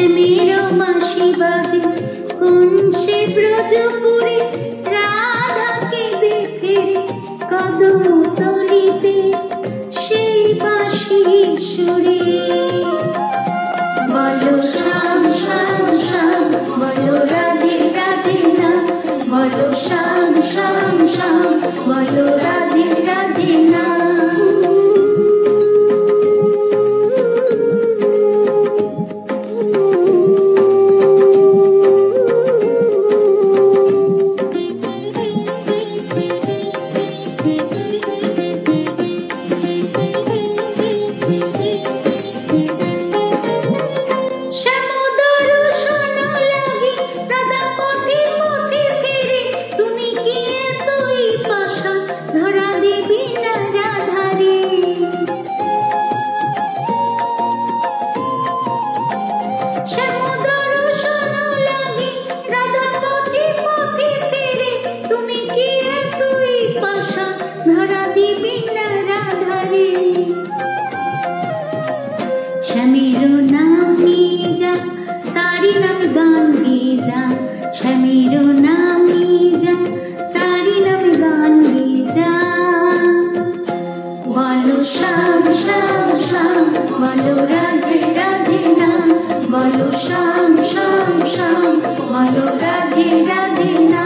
শ্যামের বাঁশি বাজে কোন সে ব্রজপুরে, রাধা কেঁদে ফেরে কদম তলিতে সেই বাঁশির সুরে। বলো শ্যাম শ্যাম শ্যাম, বলো রাধে রাধে না, বলো শ্যাম শ্যাম শ্যাম, বলো রাধে রাধে না। শ্যামের নাম নিয়ে যা, তারি নাম গান গেয়ে যা, শ্যামের নাম নিয়ে যা, তারি নাম গান গেয়ে যা। বলো শ্যাম শ্যাম শ্যাম, বলো রাধে রাধে না, বলো শ্যাম শ্যাম শ্যাম, বলো রাধে রাধে না।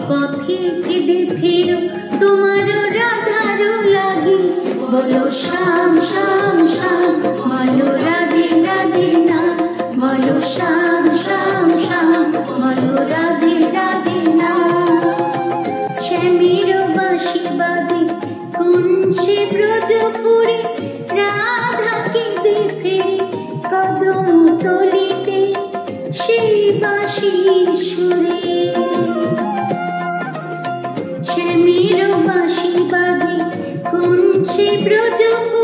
পথে কেঁদে ফেরো তোমার রাধার লাগি, বলো শ্যাম শ্যাম শ্যাম, বলো রাধে রাধে না, বলো শ্যাম শ্যাম শ্যাম, বলো রাধে রাধে না। শ্যামের বাঁশি বাজে কোন সে ব্রজপুরে, রাধা কেঁদে ফেরে কদম তলিতে সেই বাঁশির সুরে। শ্যামের বাঁশি বাজে কোন সে ব্রজপুরে,